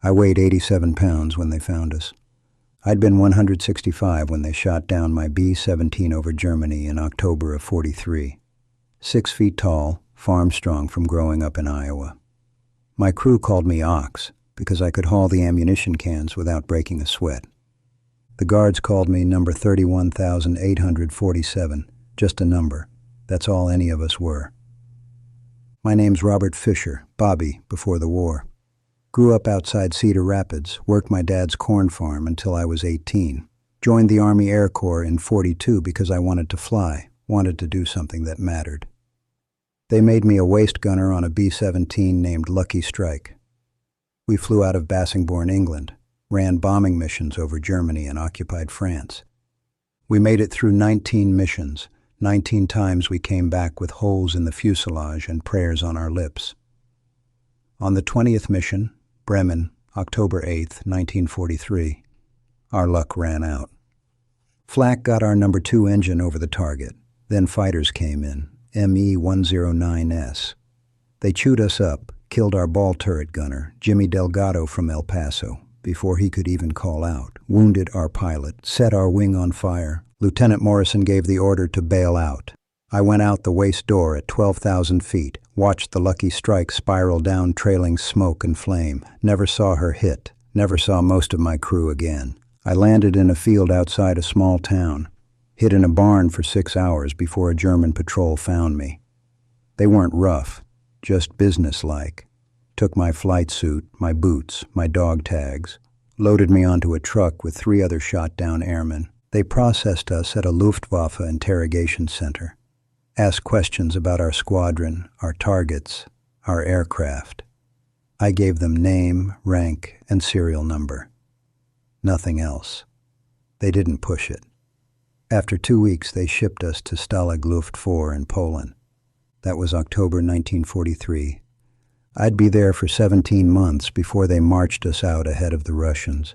I weighed 87 pounds when they found us. I'd been 165 when they shot down my B-17 over Germany in October of '43. 6 feet tall, farm-strong from growing up in Iowa. My crew called me Ox because I could haul the ammunition cans without breaking a sweat. The guards called me number 31,847, just a number. That's all any of us were. My name's Robert Fisher, Bobby, before the war. Grew up outside Cedar Rapids, worked my dad's corn farm until I was 18. Joined the Army Air Corps in '42 because I wanted to fly, wanted to do something that mattered. They made me a waist gunner on a B-17 named Lucky Strike. We flew out of Bassingbourn, England, ran bombing missions over Germany and occupied France. We made it through 19 missions. 19 times we came back with holes in the fuselage and prayers on our lips. On the 20th mission, Bremen, October 8, 1943, our luck ran out. Flak got our number 2 engine over the target. Then fighters came in, ME-109S. They chewed us up, killed our ball turret gunner, Jimmy Delgado from El Paso, before he could even call out, wounded our pilot, set our wing on fire. Lieutenant Morrison gave the order to bail out. I went out the waist door at 12,000 feet, watched the Lucky Strike spiral down trailing smoke and flame, never saw her hit, never saw most of my crew again. I landed in a field outside a small town, hid in a barn for 6 hours before a German patrol found me. They weren't rough, just businesslike. Took my flight suit, my boots, my dog tags, loaded me onto a truck with 3 other shot-down airmen. They processed us at a Luftwaffe interrogation center. Asked questions about our squadron, our targets, our aircraft. I gave them name, rank, and serial number. Nothing else. They didn't push it. After 2 weeks, they shipped us to Stalag Luft 4 in Poland. That was October 1943. I'd be there for 17 months before they marched us out ahead of the Russians.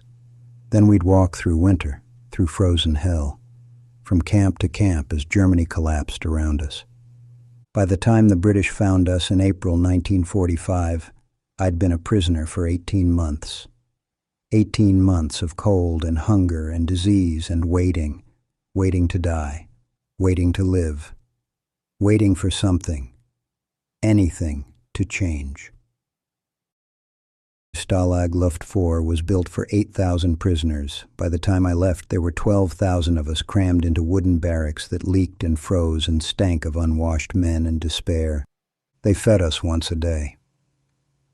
Then we'd walk through winter, through frozen hell, from camp to camp as Germany collapsed around us. By the time the British found us in April 1945, I'd been a prisoner for 18 months. 18 months of cold and hunger and disease and waiting to die, waiting to live, waiting for something, anything to change. Stalag Luft 4 was built for 8,000 prisoners. By the time I left, there were 12,000 of us crammed into wooden barracks that leaked and froze and stank of unwashed men and despair. They fed us once a day.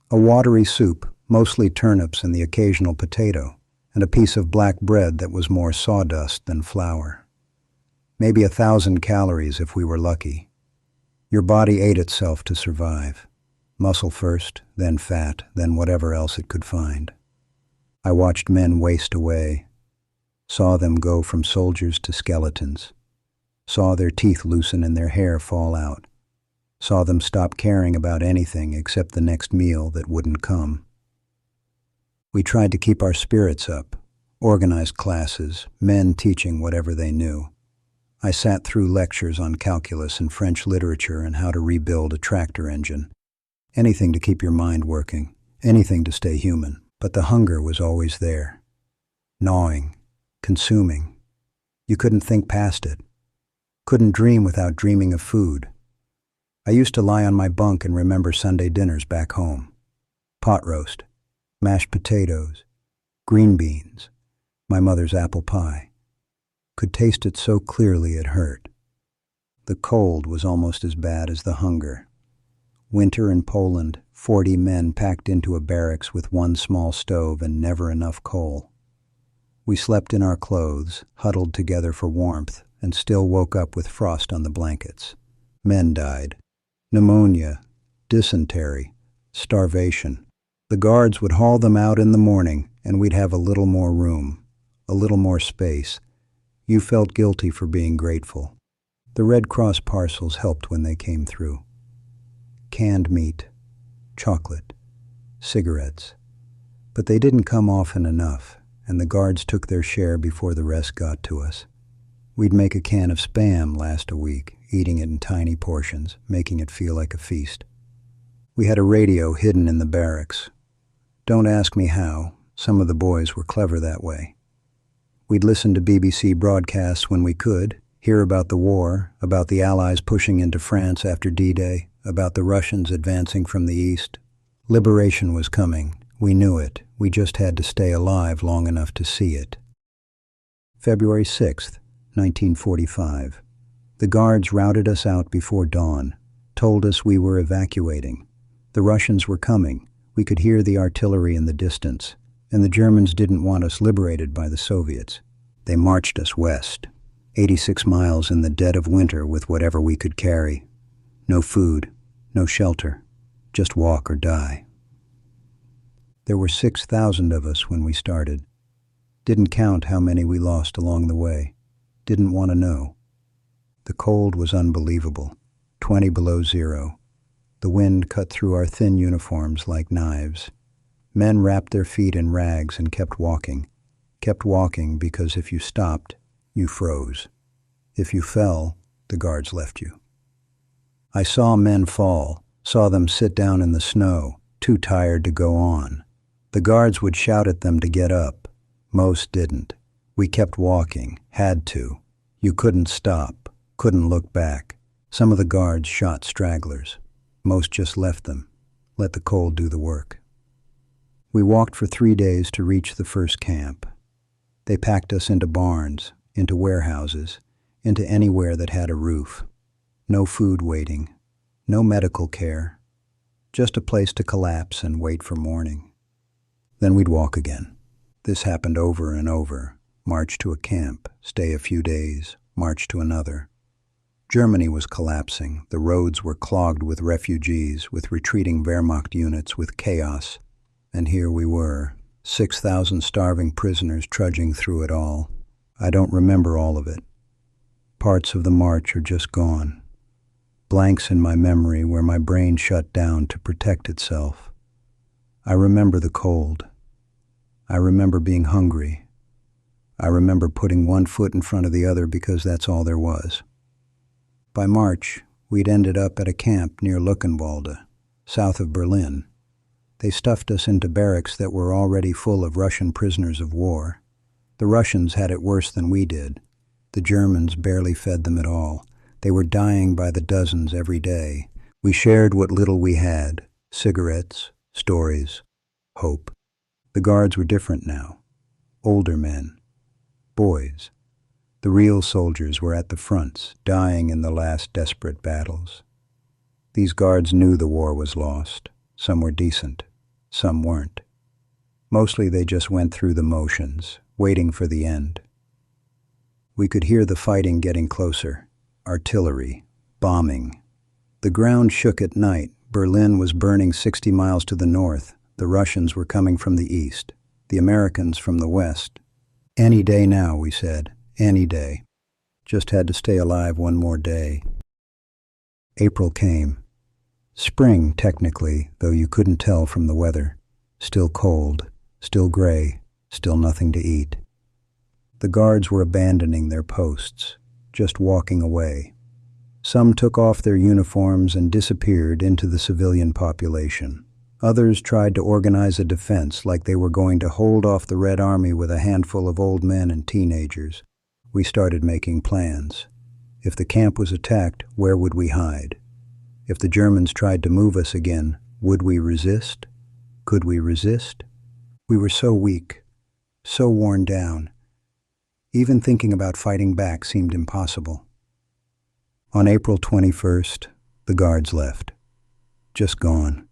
A watery soup, mostly turnips and the occasional potato, and a piece of black bread that was more sawdust than flour. Maybe 1,000 calories if we were lucky. Your body ate itself to survive. Muscle first, then fat, then whatever else it could find. I watched men waste away, saw them go from soldiers to skeletons, saw their teeth loosen and their hair fall out, saw them stop caring about anything except the next meal that wouldn't come. We tried to keep our spirits up, organized classes, men teaching whatever they knew. I sat through lectures on calculus and French literature and how to rebuild a tractor engine. Anything to keep your mind working, anything to stay human. But the hunger was always there. Gnawing, consuming. You couldn't think past it. Couldn't dream without dreaming of food. I used to lie on my bunk and remember Sunday dinners back home. Pot roast, mashed potatoes, green beans, my mother's apple pie. Could taste it so clearly it hurt. The cold was almost as bad as the hunger. Winter in Poland, 40 men packed into a barracks with 1 small stove and never enough coal. We slept in our clothes, huddled together for warmth, and still woke up with frost on the blankets. Men died. Pneumonia, dysentery, starvation. The guards would haul them out in the morning, and we'd have a little more room, a little more space. You felt guilty for being grateful. The Red Cross parcels helped when they came through. Canned meat, chocolate, cigarettes. But they didn't come often enough, and the guards took their share before the rest got to us. We'd make a can of Spam last a week, eating it in tiny portions, making it feel like a feast. We had a radio hidden in the barracks. Don't ask me how. Some of the boys were clever that way. We'd listen to BBC broadcasts when we could, hear about the war, about the Allies pushing into France after D-Day, about the Russians advancing from the east. Liberation was coming. We knew it. We just had to stay alive long enough to see it. February 6th, 1945. The guards routed us out before dawn, told us we were evacuating. The Russians were coming. We could hear the artillery in the distance, and the Germans didn't want us liberated by the Soviets. They marched us west, 86 miles in the dead of winter with whatever we could carry. No food, no shelter, just walk or die. There were 6,000 of us when we started. Didn't count how many we lost along the way. Didn't want to know. The cold was unbelievable, 20 below zero. The wind cut through our thin uniforms like knives. Men wrapped their feet in rags and kept walking because if you stopped, you froze. If you fell, the guards left you. I saw men fall, saw them sit down in the snow, too tired to go on. The guards would shout at them to get up. Most didn't. We kept walking, had to. You couldn't stop, couldn't look back. Some of the guards shot stragglers. Most just left them, let the cold do the work. We walked for 3 days to reach the first camp. They packed us into barns, into warehouses, into anywhere that had a roof. No food waiting, no medical care, just a place to collapse and wait for morning. Then we'd walk again. This happened over and over. March to a camp, stay a few days, march to another. Germany was collapsing. The roads were clogged with refugees, with retreating Wehrmacht units, with chaos. And here we were, 6,000 starving prisoners trudging through it all. I don't remember all of it. Parts of the march are just gone. Blanks in my memory where my brain shut down to protect itself. I remember the cold. I remember being hungry. I remember putting one foot in front of the other because that's all there was. By March, we'd ended up at a camp near Luckenwalde, south of Berlin. They stuffed us into barracks that were already full of Russian prisoners of war. The Russians had it worse than we did. The Germans barely fed them at all. They were dying by the dozens every day. We shared what little we had, cigarettes, stories, hope. The guards were different now. Older men, boys. The real soldiers were at the fronts, dying in the last desperate battles. These guards knew the war was lost. Some were decent, some weren't. Mostly they just went through the motions, waiting for the end. We could hear the fighting getting closer. Artillery, bombing. The ground shook at night. Berlin was burning 60 miles to the north. The Russians were coming from the east, the Americans from the west. Any day now, we said. Any day. Just had to stay alive one more day. April came. Spring, technically, though you couldn't tell from the weather. Still cold, still gray, still nothing to eat. The guards were abandoning their posts, just walking away. Some took off their uniforms and disappeared into the civilian population. Others tried to organize a defense like they were going to hold off the Red Army with a handful of old men and teenagers. We started making plans. If the camp was attacked, where would we hide? If the Germans tried to move us again, would we resist? Could we resist? We were so weak, so worn down. Even thinking about fighting back seemed impossible. On April 21st, the guards left. Just gone.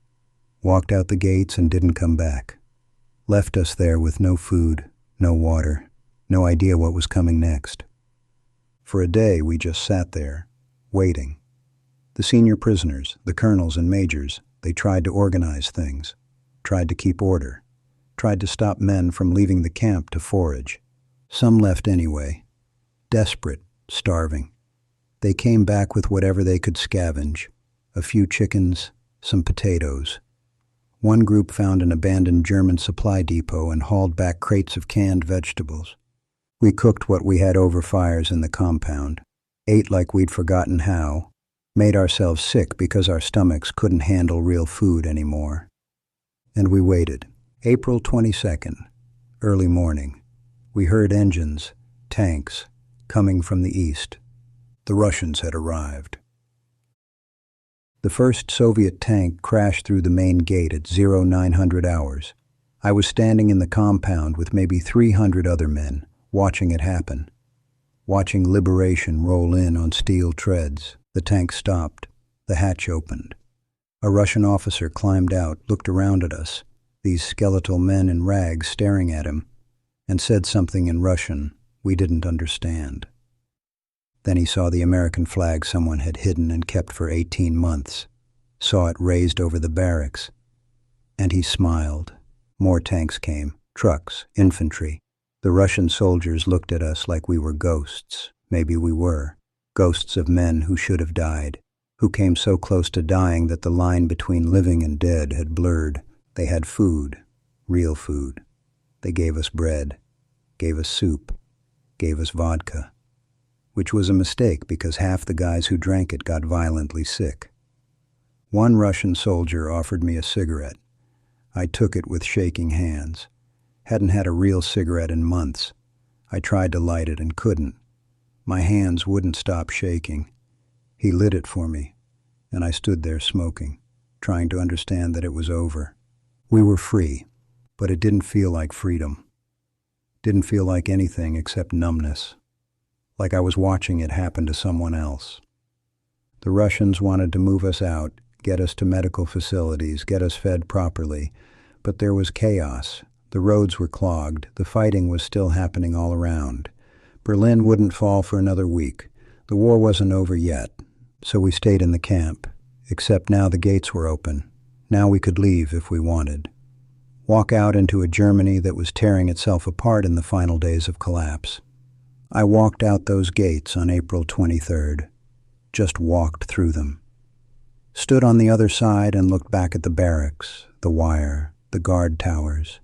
Walked out the gates and didn't come back. Left us there with no food, no water. No idea what was coming next. For a day, we just sat there, waiting. The senior prisoners, the colonels and majors, they tried to organize things, tried to keep order, tried to stop men from leaving the camp to forage. Some left anyway, desperate, starving. They came back with whatever they could scavenge, a few chickens, some potatoes. One group found an abandoned German supply depot and hauled back crates of canned vegetables. We cooked what we had over fires in the compound, ate like we'd forgotten how, made ourselves sick because our stomachs couldn't handle real food anymore. And we waited, April 22nd, early morning. We heard engines, tanks, coming from the east. The Russians had arrived. The first Soviet tank crashed through the main gate at 0900 hours. I was standing in the compound with maybe 300 other men, watching it happen. Watching liberation roll in on steel treads. The tank stopped. The hatch opened. A Russian officer climbed out, looked around at us, these skeletal men in rags staring at him, and said something in Russian we didn't understand. Then he saw the American flag someone had hidden and kept for 18 months, saw it raised over the barracks, and he smiled. More tanks came, trucks, infantry. The Russian soldiers looked at us like we were ghosts. Maybe we were. Ghosts of men who should have died, who came so close to dying that the line between living and dead had blurred. They had food, real food. They gave us bread, gave us soup, gave us vodka, which was a mistake because half the guys who drank it got violently sick. One Russian soldier offered me a cigarette. I took it with shaking hands. Hadn't had a real cigarette in months. I tried to light it and couldn't. My hands wouldn't stop shaking. He lit it for me, and I stood there smoking, trying to understand that it was over. We were free, but it didn't feel like freedom. Didn't feel like anything except numbness. Like I was watching it happen to someone else. The Russians wanted to move us out, get us to medical facilities, get us fed properly, but there was chaos. The roads were clogged. The fighting was still happening all around. Berlin wouldn't fall for another week. The war wasn't over yet, so we stayed in the camp, except now the gates were open. Now we could leave if we wanted. Walk out into a Germany that was tearing itself apart in the final days of collapse. I walked out those gates on April 23rd. Just walked through them. Stood on the other side and looked back at the barracks, the wire, the guard towers.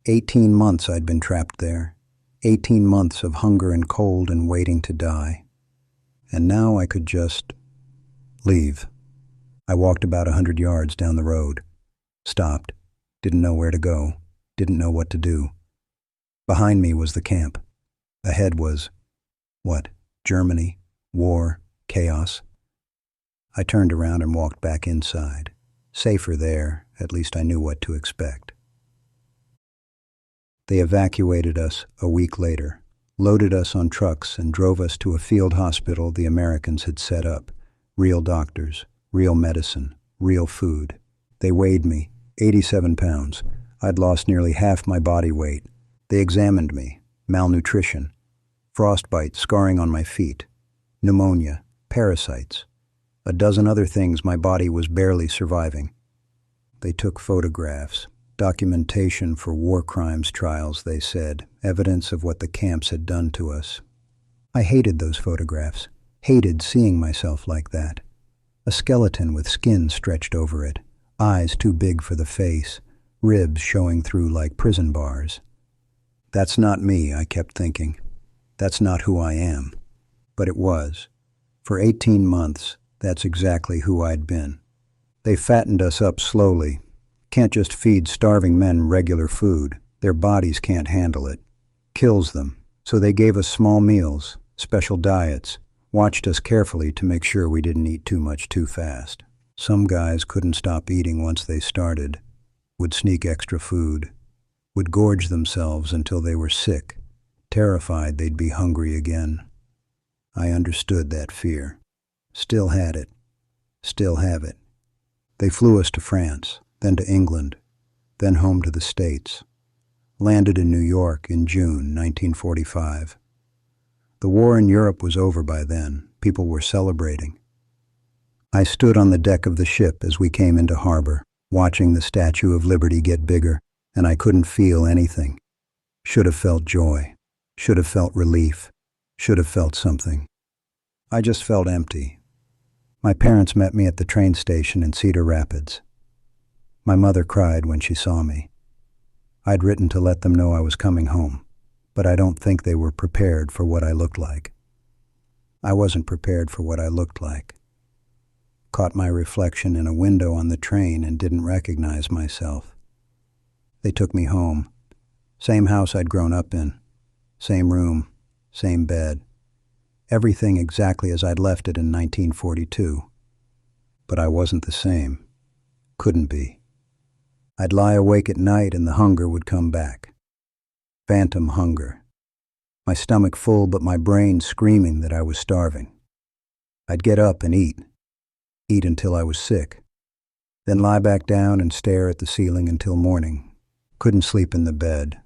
18 months I'd been trapped there. 18 months of hunger and cold and waiting to die. And now I could just leave. I walked about 100 yards down the road. Stopped. Didn't know where to go. Didn't know what to do. Behind me was the camp. Ahead was, what? Germany, war, chaos. I turned around and walked back inside. Safer there, at least I knew what to expect. They evacuated us a week later, loaded us on trucks and drove us to a field hospital the Americans had set up. Real doctors, real medicine, real food. They weighed me, 87 pounds. I'd lost nearly half my body weight. They examined me. Malnutrition, frostbite scarring on my feet, pneumonia, parasites, a dozen other things my body was barely surviving. They took photographs. Documentation for war crimes trials, they said, evidence of what the camps had done to us. I hated those photographs, hated seeing myself like that. A skeleton with skin stretched over it, eyes too big for the face, ribs showing through like prison bars. That's not me, I kept thinking. That's not who I am. But it was. For 18 months, that's exactly who I'd been. They fattened us up slowly. Can't just feed starving men regular food. Their bodies can't handle it. Kills them. So they gave us small meals, special diets, watched us carefully to make sure we didn't eat too much too fast. Some guys couldn't stop eating once they started, would sneak extra food, would gorge themselves until they were sick, terrified they'd be hungry again. I understood that fear. Still had it. Still have it. They flew us to France, then to England, then home to the States. Landed in New York in June 1945. The war in Europe was over by then. People were celebrating. I stood on the deck of the ship as we came into harbor, watching the Statue of Liberty get bigger, and I couldn't feel anything. Should have felt joy. Should have felt relief. Should have felt something. I just felt empty. My parents met me at the train station in Cedar Rapids. My mother cried when she saw me. I'd written to let them know I was coming home, but I don't think they were prepared for what I looked like. I wasn't prepared for what I looked like. Caught my reflection in a window on the train and didn't recognize myself. They took me home. Same house I'd grown up in. Same room, same bed. Everything exactly as I'd left it in 1942. But I wasn't the same. Couldn't be. I'd lie awake at night and the hunger would come back. Phantom hunger. My stomach full but my brain screaming that I was starving. I'd get up and eat. Eat until I was sick. Then lie back down and stare at the ceiling until morning. Couldn't sleep in the bed.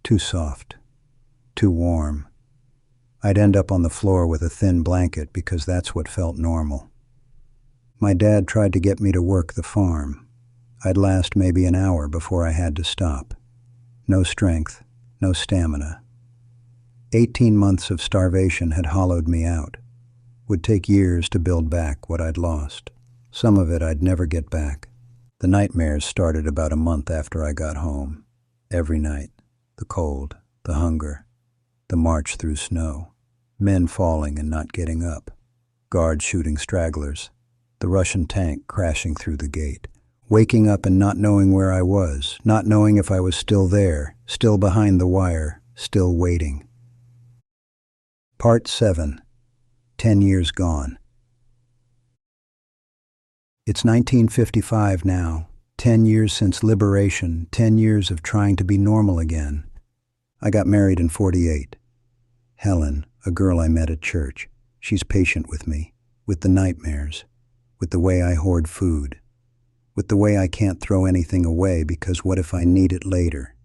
Too soft. Too warm. I'd end up on the floor with a thin blanket because that's what felt normal. My dad tried to get me to work the farm. I'd last maybe an hour before I had to stop. No strength, no stamina. 18 months of starvation had hollowed me out. Would take years to build back what I'd lost. Some of it I'd never get back. The nightmares started about a month after I got home. Every night. The cold, the hunger, the march through snow. Men falling and not getting up. Guards shooting stragglers. The Russian tank crashing through the gate. Waking up and not knowing where I was, not knowing if I was still there, still behind the wire, still waiting. Part 7. 10 years gone. It's 1955 now, 10 years since liberation, 10 years of trying to be normal again. I got married in 48. Helen, a girl I met at church, she's patient with me, with the nightmares, with the way I hoard food, with the way I can't throw anything away because what if I need it later?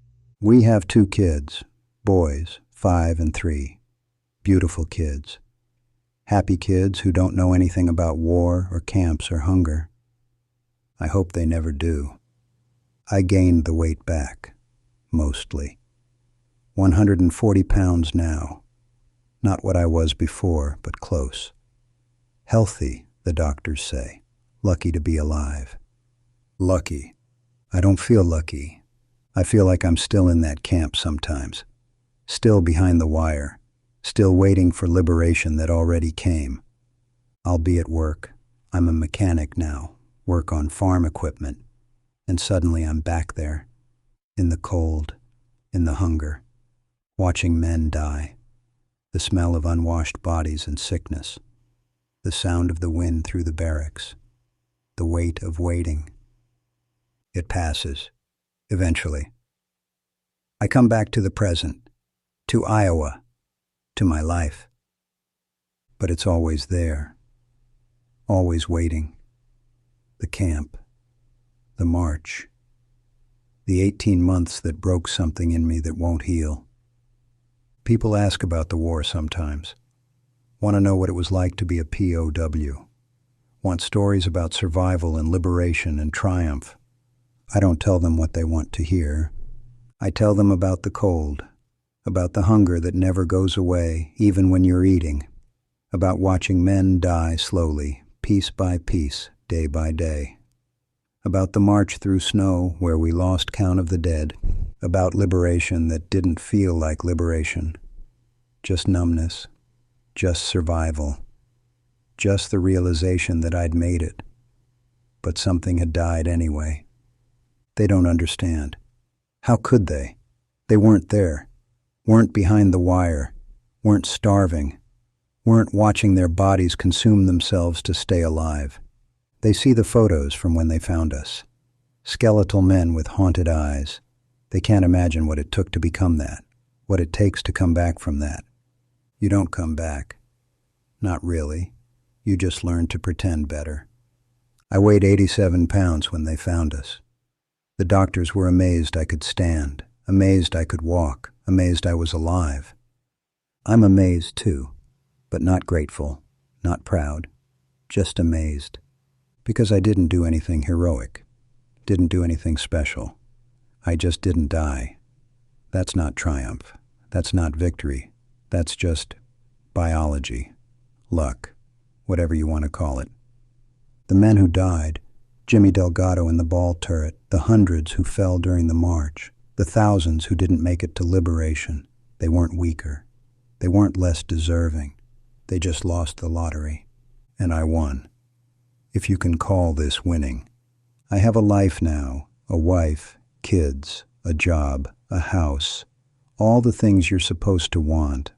We have 2 kids, boys, 5 and 3. Beautiful kids. Happy kids who don't know anything about war or camps or hunger. I hope they never do. I gained the weight back, mostly. 140 pounds now. Not what I was before, but close. Healthy, the doctors say. Lucky to be alive. Lucky. I don't feel lucky. I feel like I'm still in that camp sometimes. Still behind the wire. Still waiting for liberation that already came. I'll be at work. I'm a mechanic now. Work on farm equipment. And suddenly I'm back there. In the cold. In the hunger. Watching men die. The smell of unwashed bodies and sickness. The sound of the wind through the barracks. The weight of waiting. It passes. Eventually. I come back to the present. To Iowa. To my life. But it's always there. Always waiting. The camp. The march. The 18 months that broke something in me that won't heal. People ask about the war sometimes. Want to know what it was like to be a POW. Want stories about survival and liberation and triumph. I don't tell them what they want to hear. I tell them about the cold, about the hunger that never goes away, even when you're eating, about watching men die slowly, piece by piece, day by day, about the march through snow where we lost count of the dead, about liberation that didn't feel like liberation, just numbness, just survival, just the realization that I'd made it, but something had died anyway. They don't understand. How could they? They weren't there, weren't behind the wire, weren't starving, weren't watching their bodies consume themselves to stay alive. They see the photos from when they found us. Skeletal men with haunted eyes. They can't imagine what it took to become that, what it takes to come back from that. You don't come back. Not really. You just learn to pretend better. I weighed 87 pounds when they found us. The doctors were amazed I could stand, amazed I could walk, amazed I was alive. I'm amazed too, but not grateful, not proud, just amazed. Because I didn't do anything heroic, didn't do anything special. I just didn't die. That's not triumph. That's not victory. That's just biology, luck, whatever you want to call it. The men who died, Jimmy Delgado in the ball turret, the hundreds who fell during the march, the thousands who didn't make it to liberation, they weren't weaker. They weren't less deserving. They just lost the lottery. And I won. If you can call this winning. I have a life now, a wife, Kids, a job, a house, all the things you're supposed to want,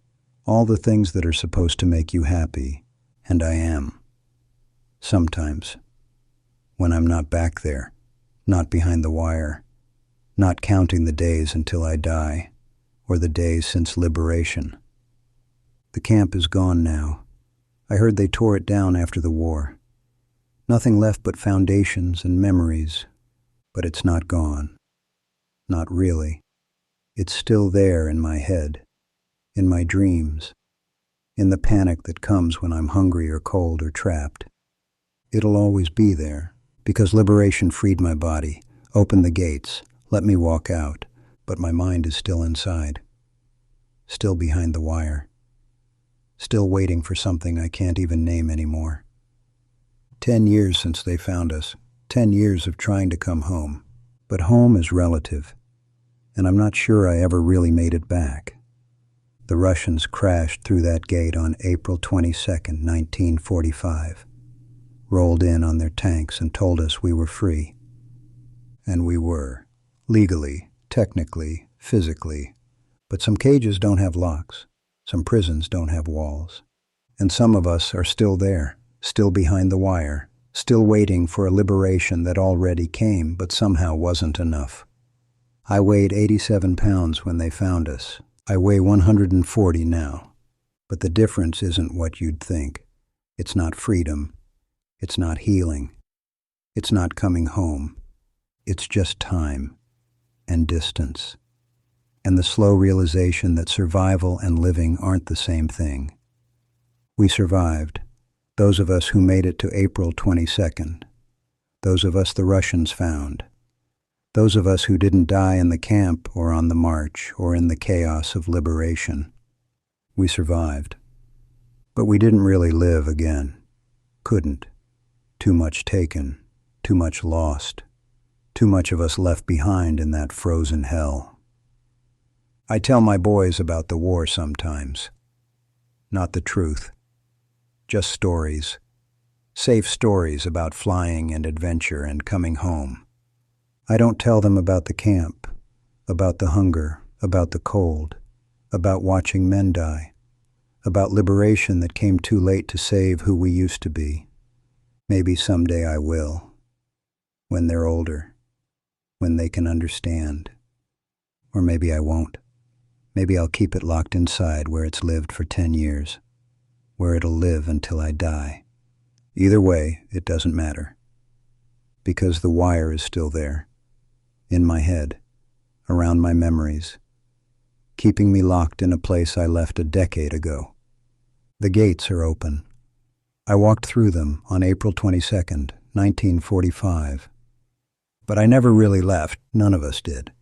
all the things that are supposed to make you happy, and I am. Sometimes, when I'm not back there, not behind the wire, not counting the days until I die, or the days since liberation. The camp is gone now. I heard they tore it down after the war. Nothing left but foundations and memories, but it's not gone. Not really. It's still there in my head, in my dreams, in the panic that comes when I'm hungry or cold or trapped. It'll always be there, because liberation freed my body, opened the gates, let me walk out, but my mind is still inside, still behind the wire, still waiting for something I can't even name anymore. 10 years since they found us, 10 years of trying to come home, but home is relative, and I'm not sure I ever really made it back. The Russians crashed through that gate on April 22nd, 1945, rolled in on their tanks and told us we were free. And we were, legally, technically, physically, but some cages don't have locks, some prisons don't have walls, and some of us are still there, still behind the wire, still waiting for a liberation that already came but somehow wasn't enough. I weighed 87 pounds when they found us. I weigh 140 now. But the difference isn't what you'd think. It's not freedom. It's not healing. It's not coming home. It's just time and distance, and the slow realization that survival and living aren't the same thing. We survived. Those of us who made it to April 22nd, those of us the Russians found, those of us who didn't die in the camp or on the march or in the chaos of liberation. We survived. But we didn't really live again. Couldn't. Too much taken, too much lost, too much of us left behind in that frozen hell. I tell my boys about the war sometimes. Not the truth. Just stories, safe stories about flying and adventure and coming home. I don't tell them about the camp, about the hunger, about the cold, about watching men die, about liberation that came too late to save who we used to be. Maybe someday I will, when they're older, when they can understand. Or maybe I won't. Maybe I'll keep it locked inside where it's lived for 10 years. Where it'll live until I die. Either way, it doesn't matter. Because the wire is still there, in my head, around my memories, keeping me locked in a place I left a decade ago. The gates are open. I walked through them on April 22nd, 1945. But I never really left, none of us did.